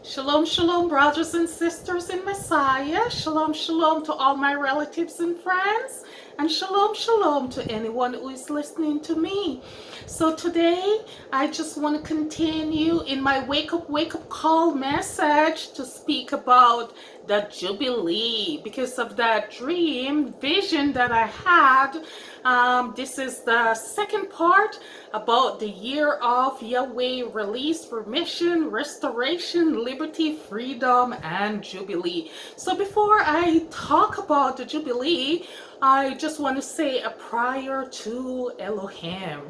Shalom, shalom, brothers and sisters in Messiah. Shalom, shalom to all my relatives and friends. And shalom, shalom to anyone who is listening to me. So today, I just want to continue in my wake up call message to speak about the Jubilee because of that dream vision that I had. This is the second part about the year of Yahweh release, remission, restoration, liberty, freedom, and Jubilee. So before I talk about the Jubilee, I just want to say a prayer to Elohim.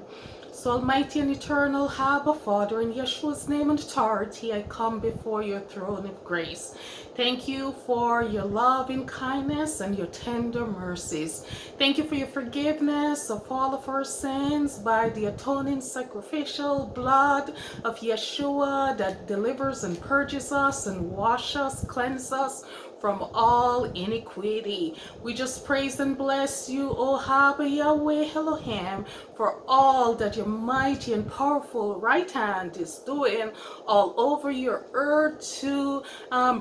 So Almighty and Eternal Abba, Father, in Yeshua's name and authority, I come before your throne of grace. Thank you for your loving kindness and your tender mercies. Thank you for your forgiveness of all of our sins by the atoning sacrificial blood of Yeshua that delivers and purges us and washes us, cleanses us from all iniquity. We just praise and bless you, O Abba Yahweh Elohim, for all that your mighty and powerful right hand is doing all over your earth to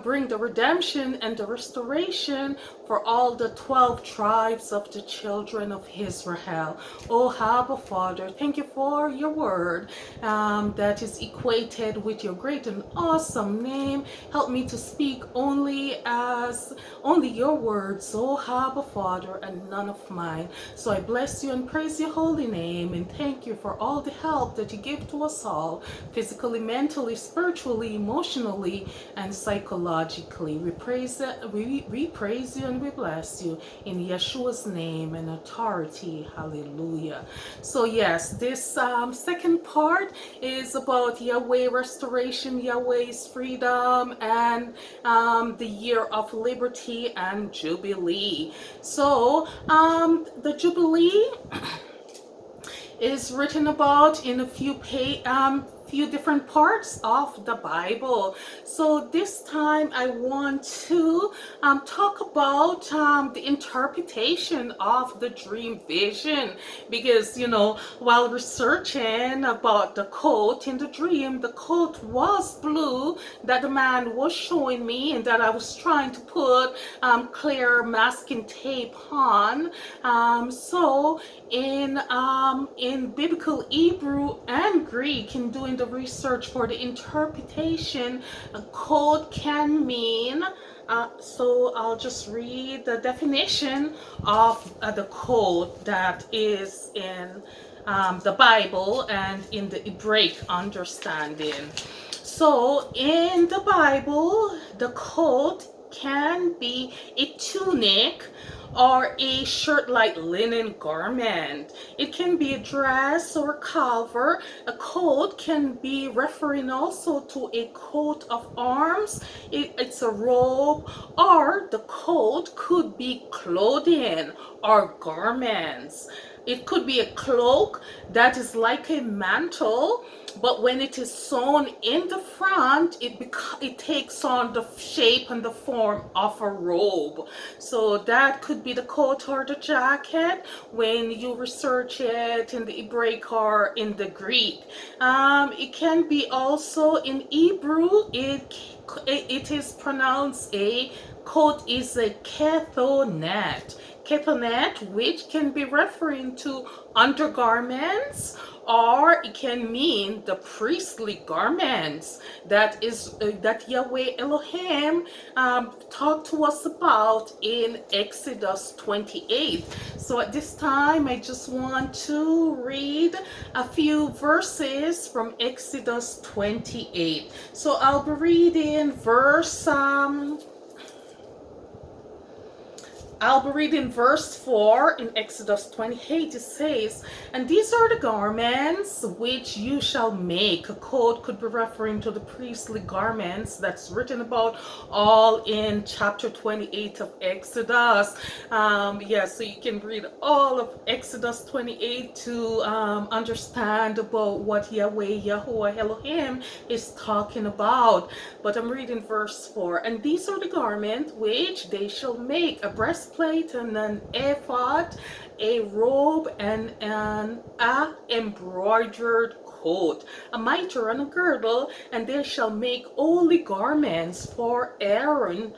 bring the redemption and the restoration for all the 12 tribes of the children of Israel. O Abba Father, thank you for your word that is equated with your great and awesome name. Help me to speak only your words, O Abba Father, and none of mine. So I bless you and praise your holy name and thank you for all the help that you give to us all, physically, mentally, spiritually, emotionally, and psychologically. We praise you and we bless you in Yeshua's name and authority. Hallelujah. So yes, this second part is about Yahweh restoration, Yahweh's freedom, and the year of liberty and Jubilee. So the Jubilee is written about in a few different parts of the Bible. So this time I want to talk about the interpretation of the dream vision, because while researching about the coat in the dream, the coat was blue that the man was showing me and that I was trying to put clear masking tape on. So in biblical Hebrew and Greek, in doing the research for the interpretation, a coat can mean, so I'll just read the definition of the code that is in the Bible and in the Hebraic understanding. So in the Bible, the coat can be a tunic or a shirt-like linen garment. It can be a dress or a cover. A coat can be referring also to a coat of arms. It's a robe, or the coat could be clothing or garments. It could be a cloak that is like a mantle, but when it is sewn in the front, it takes on the shape and the form of a robe. So that could be the coat or the jacket when you research it in the Hebraic or in the Greek. It can be also in Hebrew. It is pronounced a coat is a kethonet. Kethonet, which can be referring to undergarments, or it can mean the priestly garments that Yahweh Elohim talked to us about in Exodus 28. So at this time, I just want to read a few verses from Exodus 28. So I'll be reading verse 4 in Exodus 28. It says, "And these are the garments which you shall make." A coat could be referring to the priestly garments that's written about all in chapter 28 of Exodus. So you can read all of Exodus 28 to understand about what Yahuwah Elohim is talking about. But I'm reading verse 4. "And these are the garments which they shall make: a breastplate and an ephod, a robe and an embroidered coat, a mitre and a girdle, and they shall make holy garments for Aaron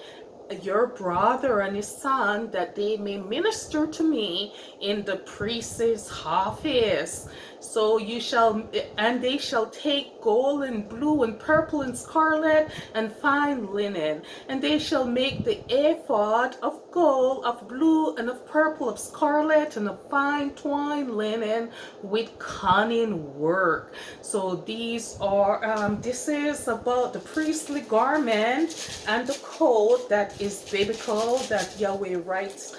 your brother and his son, that they may minister to me in the priest's office. So you shall, and they shall take gold and blue and purple and scarlet and fine linen, and they shall make the ephod of gold, of blue, and of purple, of scarlet, and of fine twine linen with cunning work. So these are, this is about the priestly garment and the coat that is biblical, that Yahweh writes,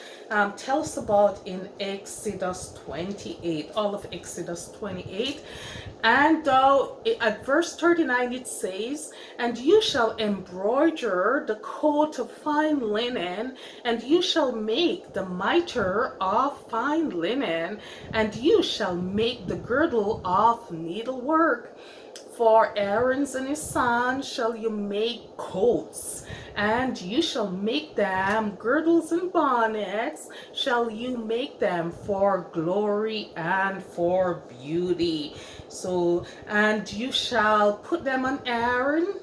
tells about in Exodus 28, all of Exodus 28. And at verse 39 it says, and you shall embroider the coat of fine linen, and you shall make the mitre of fine linen, and you shall make the girdle of needlework. For Aaron's and his sons shall you make coats, and you shall make them girdles and bonnets, shall you make them for glory and for beauty. So, and you shall put them on Aaron,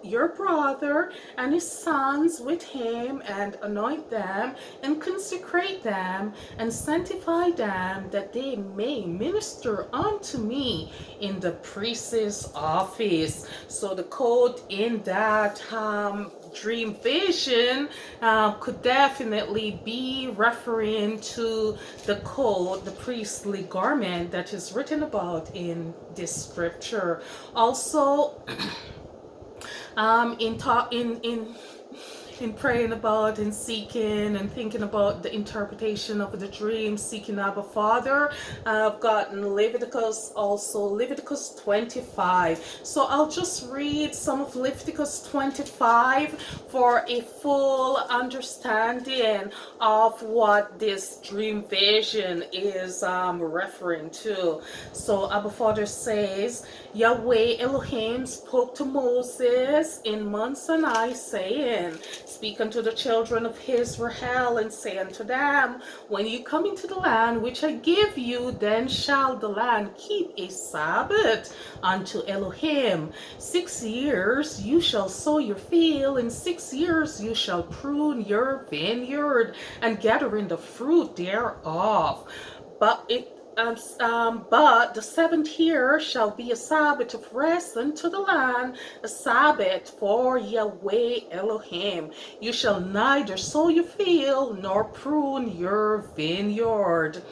your brother, and his sons with him, and anoint them, and consecrate them, and sanctify them, that they may minister unto me in the priest's office. So the coat in that dream vision could definitely be referring to the coat, the priestly garment that is written about in this scripture. Also, in praying about and seeking and thinking about the interpretation of the dream, seeking Abba Father, I've gotten Leviticus, also Leviticus 25. So I'll just read some of Leviticus 25 for a full understanding of what this dream vision is referring to. So Abba Father says, Yahweh Elohim spoke to Moses in Mount Sinai, saying, speak unto the children of Israel, and say unto them, when you come into the land which I give you, then shall the land keep a Sabbath unto Elohim. 6 years you shall sow your field, and 6 years you shall prune your vineyard, and gather in the fruit thereof. But the 7th year shall be a Sabbath of rest unto the land, a Sabbath for Yahweh Elohim. You shall neither sow your field nor prune your vineyard.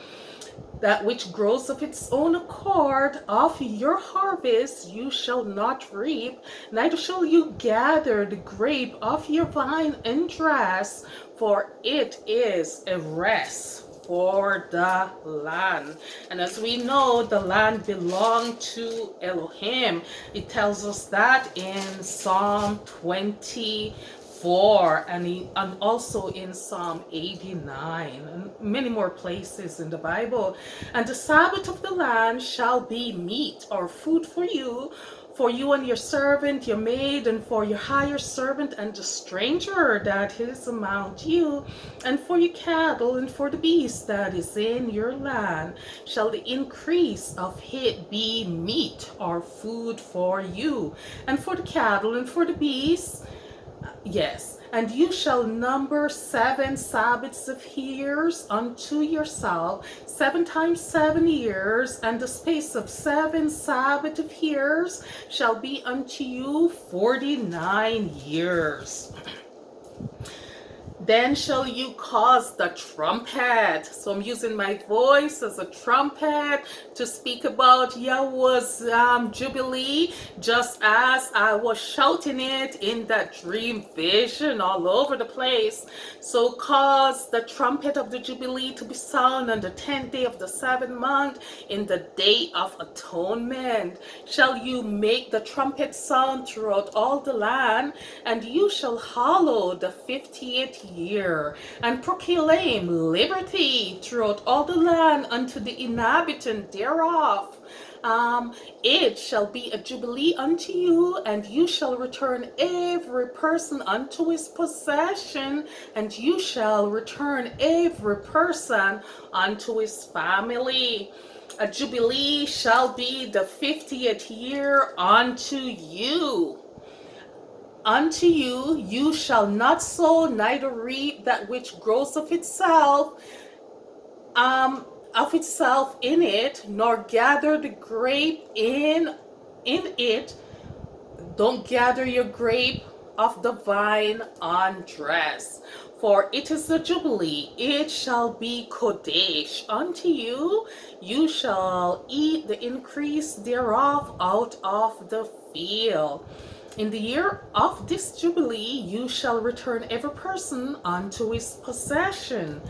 That which grows of its own accord of your harvest you shall not reap, neither shall you gather the grape of your vine and dress, for it is a rest for the land. And as we know, the land belonged to Elohim. It tells us that in Psalm 24 and also in Psalm 89 and many more places in the Bible. And the Sabbath of the land shall be meat or food for you and your servant, your maid, and for your hired servant, and the stranger that is among you, and for your cattle, and for the beast that is in your land, shall the increase of it be meat or food for you, and for the cattle, and for the beasts, yes. And you shall number 7 Sabbaths of years unto yourself, 7 times 7 years, and the space of 7 Sabbath of years shall be unto you 49 years. Then shall you cause the trumpet. So I'm using my voice as a trumpet to speak about Yahuwah's Jubilee, just as I was shouting it in that dream vision all over the place. So cause the trumpet of the Jubilee to be sound on the 10th day of the 7th month, in the day of atonement. Shall you make the trumpet sound throughout all the land, and you shall hallow the 50th year, and proclaim liberty throughout all the land unto the inhabitant thereof. It shall be a jubilee unto you, and you shall return every person unto his possession, and you shall return every person unto his family. A jubilee shall be the 50th year unto you. Unto you, you shall not sow, neither reap that which grows of itself in it, nor gather the grape in it. Don't gather your grape of the vine undressed. For it is the Jubilee, it shall be Kodesh unto you. You shall eat the increase thereof out of the field. In the year of this Jubilee, you shall return every person unto his possession.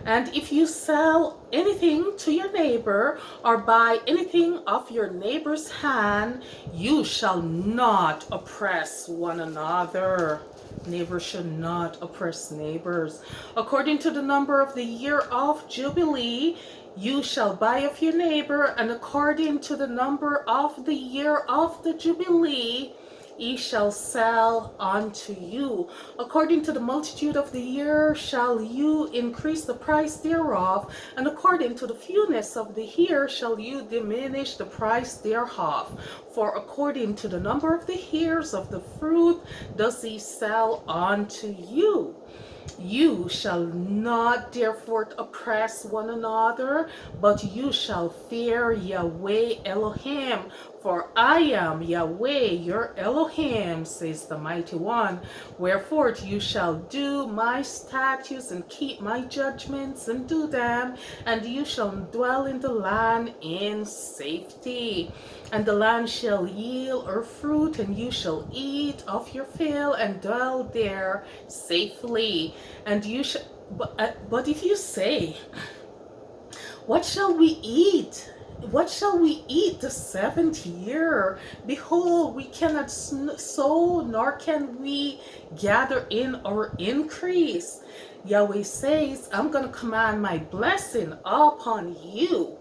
And if you sell anything to your neighbor, or buy anything of your neighbor's hand, you shall not oppress one another. Neighbors should not oppress neighbors. According to the number of the year of Jubilee, you shall buy of your neighbor, and according to the number of the year of the Jubilee, ye shall sell unto you. According to the multitude of the year shall you increase the price thereof, and according to the fewness of the year shall you diminish the price thereof. For according to the number of the years of the fruit does he sell unto you. You shall not therefore oppress one another, but you shall fear Yahweh Elohim. For I am Yahweh your Elohim, says the Mighty One. Wherefore you shall do my statutes and keep my judgments and do them, and you shall dwell in the land in safety. And the land shall yield her fruit, and you shall eat of your fill and dwell there safely. And you shall, but if you say, what shall we eat? What shall we eat the 7th year? Behold, we cannot sow, nor can we gather in our increase. Yahweh says, I'm going to command my blessing upon you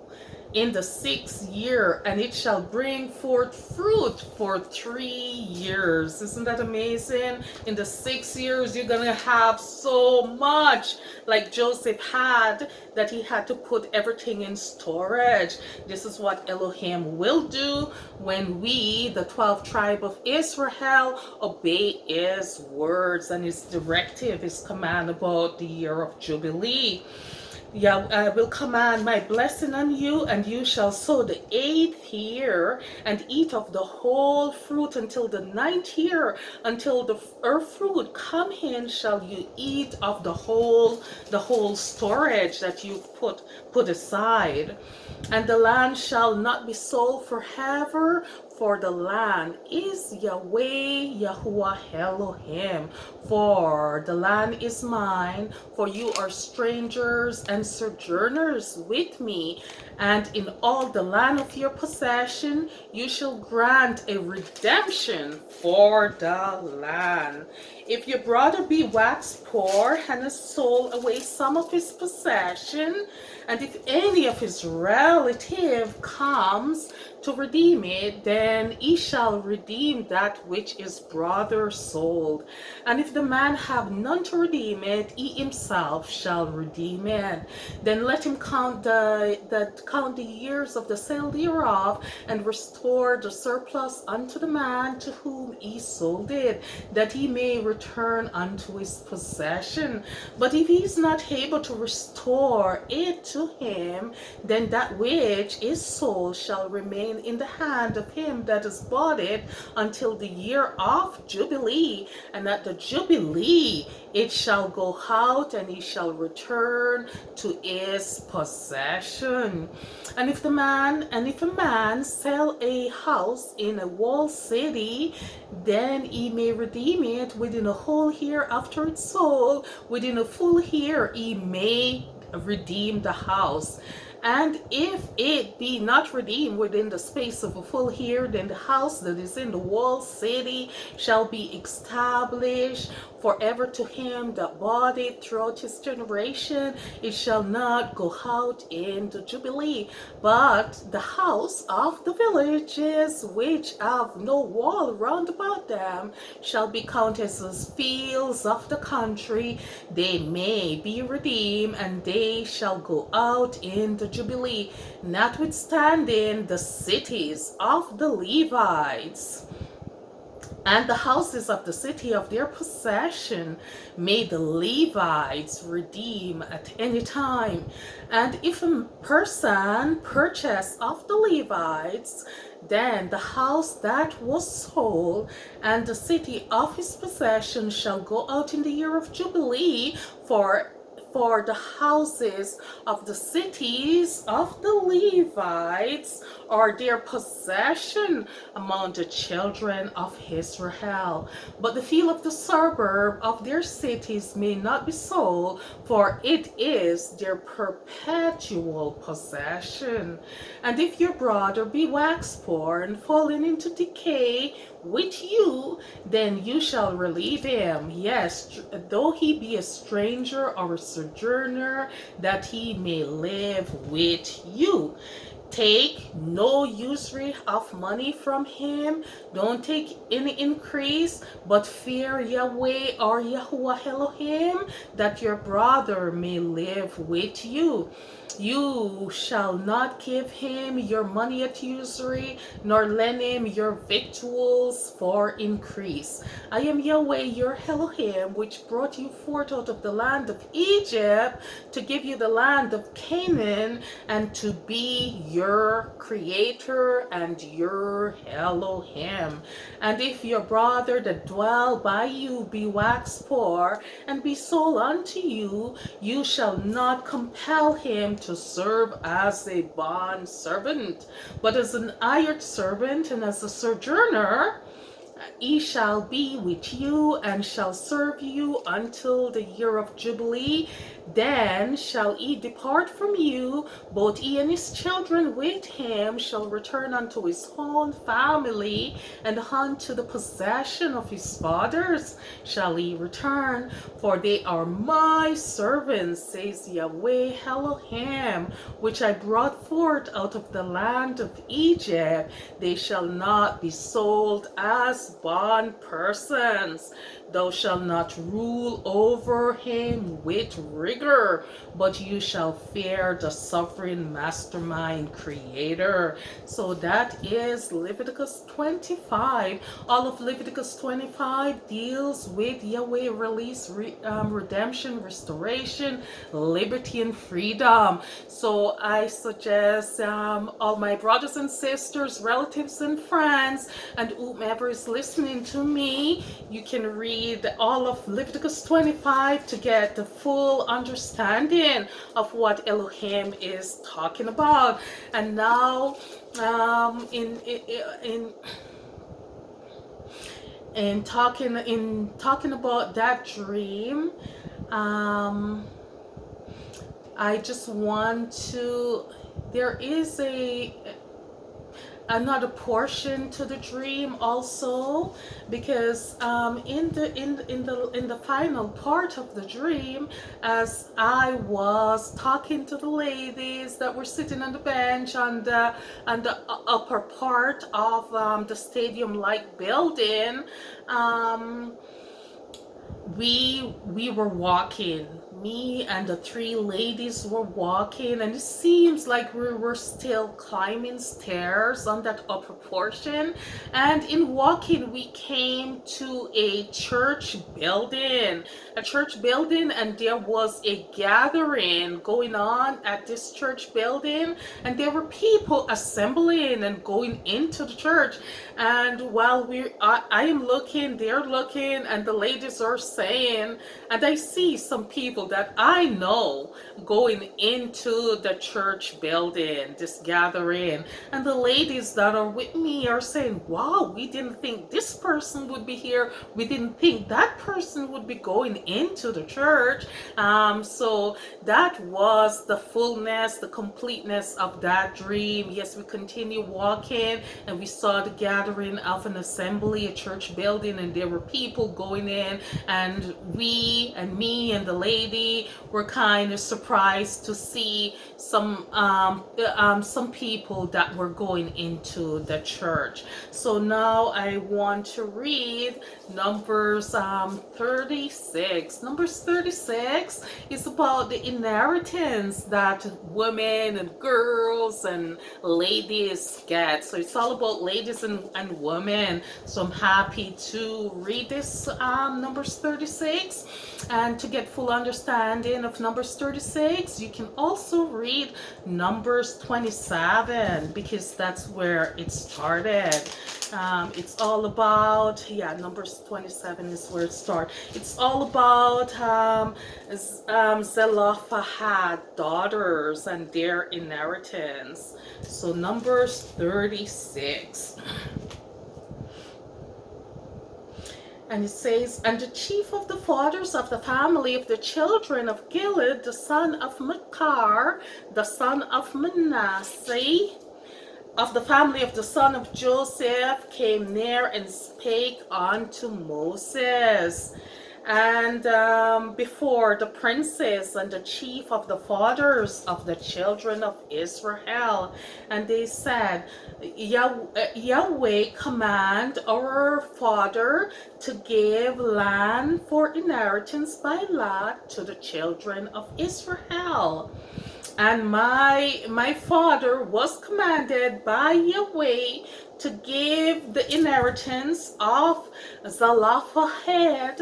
in the 6th year, and it shall bring forth fruit for 3 years. Isn't that amazing? In the 6 years, you're gonna have so much, like Joseph had, that he had to put everything in storage. This is what Elohim will do when we, the 12th tribe of Israel, obey his words and his directive, his command about the year of Jubilee. I will command my blessing on you, and you shall sow the 8th year, and eat of the whole fruit until the 9th year. Until the fruit come in, shall you eat of the whole storage that you've put aside. And the land shall not be sold forever, for the land is Yahweh, Yahuwah Elohim. For the land is mine, for you are strangers and sojourners with me. And in all the land of your possession, you shall grant a redemption for the land. If your brother be waxed poor and has sold away some of his possession, and if any of his relative comes to redeem it, then he shall redeem that which his brother sold. And if the man have none to redeem it, he himself shall redeem it. Then let him count the years of the sale thereof, and restore the surplus unto the man to whom he sold it, that he may return unto his possession. But if he is not able to restore it to him, then that which is sold shall remain in the hand of him that has bought it until the year of Jubilee. And at the Jubilee it shall go out, and he shall return to his possession. And if a man sell a house in a walled city, then he may redeem it within a whole year after it's sold. Within a full year he may redeem the house. And if it be not redeemed within the space of a full year, then the house that is in the walled city shall be established forever to him that bought it throughout his generation. It shall not go out in the Jubilee. But the house of the villages which have no wall round about them shall be counted as fields of the country. They may be redeemed, and they shall go out in the Jubilee, notwithstanding the cities of the Levites and the houses of the city of their possession may the Levites redeem at any time. And if a person purchase of the Levites, then the house that was sold and the city of his possession shall go out in the year of Jubilee for the houses of the cities of the Levites or their possession among the children of Israel. But the field of the suburb of their cities may not be sold, for it is their perpetual possession. And if your brother be wax poor and fallen into decay with you, then you shall relieve him. Yes, though he be a stranger or a sojourner, that he may live with you. Take no usury of money from him. Don't take any increase, but fear Yahweh or Yahuwah Elohim, that your brother may live with you. You shall not give him your money at usury, nor lend him your victuals for increase. I am Yahweh your Elohim, which brought you forth out of the land of Egypt, to give you the land of Canaan, and to be your creator and your Elohim. And if your brother that dwell by you be wax poor, and be sold unto you, you shall not compel him to serve as a bond servant, but as an hired servant and as a sojourner. He shall be with you and shall serve you until the year of Jubilee. Then shall he depart from you, both he and his children with him shall return unto his own family, and unto the possession of his fathers shall he return, for they are my servants, says Yahweh Elohim, which I brought forth out of the land of Egypt. They shall not be sold as bond persons. Thou shalt not rule over him with rigor, but you shall fear the sovereign mastermind creator. So that is Leviticus 25. All of Leviticus 25 deals with Yahweh release, redemption, restoration, liberty, and freedom. So I suggest all my brothers and sisters, relatives and friends, and whomever is listening to me, you can read all of Leviticus 25 to get the full understanding of what Elohim is talking about. And now in talking about that dream, I just want to, there is another portion to the dream also, because in the final part of the dream, as I was talking to the ladies that were sitting on the bench on the upper part of the stadium-like building, we were walking. Me and the three ladies were walking, and it seems like we were still climbing stairs on that upper portion. And in walking, we came to a church building, and there was a gathering going on at this church building, and there were people assembling and going into the church. And while I am looking, they're looking, and the ladies are saying, and I see some people that I know going into the church building, this gathering, and the ladies that are with me are saying, wow, we didn't think this person would be here, we didn't think that person would be going into the church. So that was the fullness, the completeness of that dream. Yes, we continue walking, and we saw the gathering of an assembly, a church building, and there were people going in, and me and the ladies already were kind of surprised to see some people that were going into the church. So now I want to read Numbers 36. Numbers 36 is about the inheritance that women and girls and ladies get. So it's all about ladies and women. So I'm happy to read this Numbers 36. And to get full understanding of Numbers 36, you can also read Numbers 27, because that's where it started. It's all about, Numbers 27 is where it starts. It's all about Zelophehad daughters and their inheritance. So Numbers 36. And it says, and the chief of the fathers of the family of the children of Gilead, the son of Machir, the son of Manasseh, of the family of the son of Joseph, came near and spake unto Moses. And before the princes and the chief of the fathers of the children of Israel, and they said, Yahweh command our father to give land for inheritance by lot to the children of Israel. And my father was commanded by Yahweh to give the inheritance of Zelophehad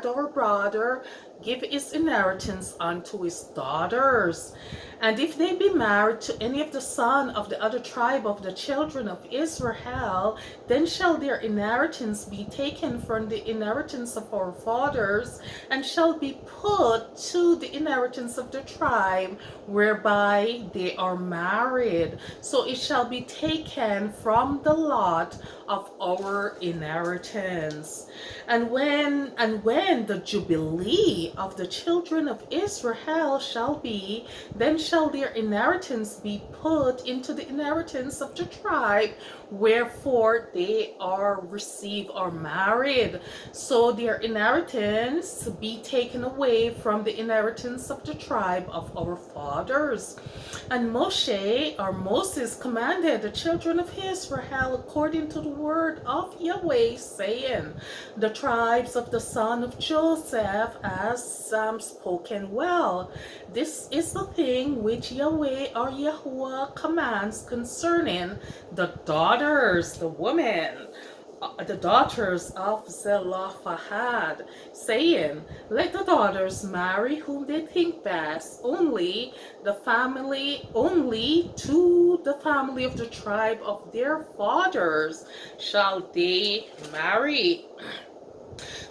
our brother, give his inheritance unto his daughters. And if they be married to any of the son of the other tribe of the children of Israel, then shall their inheritance be taken from the inheritance of our fathers, and shall be put to the inheritance of the tribe whereby they are married. So it shall be taken from the lot of our inheritance. And when the Jubilee of the children of Israel shall be, then shall their inheritance be put into the inheritance of the tribe wherefore they are received or married. So their inheritance be taken away from the inheritance of the tribe of our fathers. And Moses commanded the children of Israel according to the word of Yahweh, saying, the tribes of the son of Joseph as spoken well. This is the thing which Yahweh or Yahuwah commands concerning the daughters, the women, the daughters of Zelophehad, saying, let the daughters marry whom they think best, only to the family of the tribe of their fathers shall they marry.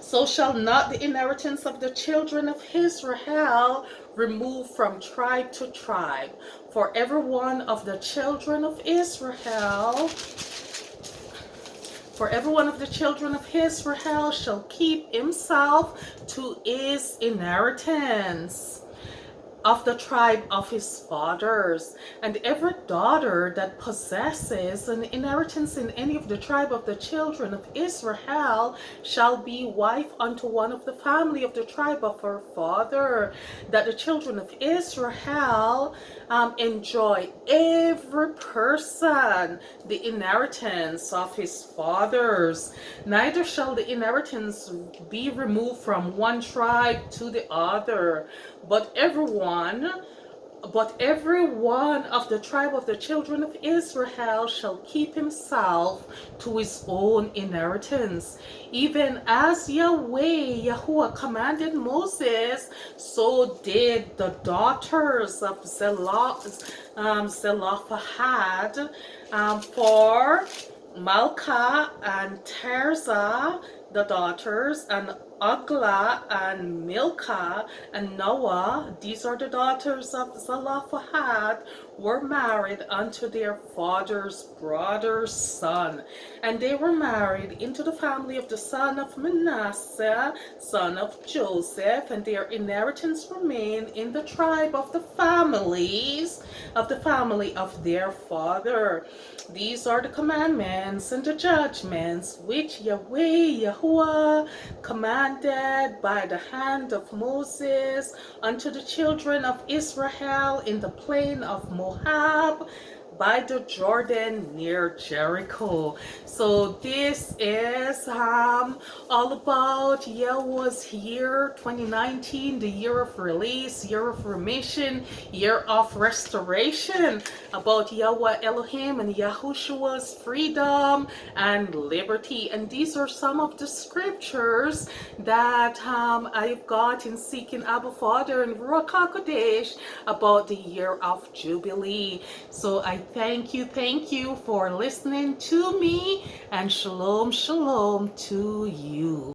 So shall not the inheritance of the children of Israel remove from tribe to tribe. For every one of the children of Israel shall keep himself to his inheritance of the tribe of his fathers. And every daughter that possesses an inheritance in any of the tribe of the children of Israel shall be wife unto one of the family of the tribe of her father, that the children of Israel enjoy every person the inheritance of his fathers. Neither shall the inheritance be removed from one tribe to the other, but every one of the tribe of the children of Israel shall keep himself to his own inheritance. Even as Yahuwah commanded Moses, so did the daughters of Zelophehad, for Malchah and Tirzah, the daughters, and Agla and Milcah and Noah, these are the daughters of Zelophehad, were married unto their father's brother's son. And they were married into the family of the son of Manasseh, son of Joseph, and their inheritance remained in the tribe of the family of their father. These are the commandments and the judgments which Yahweh Yahuwah commanded by the hand of Moses unto the children of Israel in the plain of Moab, by the Jordan near Jericho. So this is all about Yahuwah's year 2019, the year of release, year of remission, year of restoration, about Yahuwah Elohim and Yahushua's freedom and liberty. And these are some of the scriptures that I've got in Seeking Abba Father and Ruach HaKodesh about the year of Jubilee. So I thank you for listening to me, and shalom, shalom to you.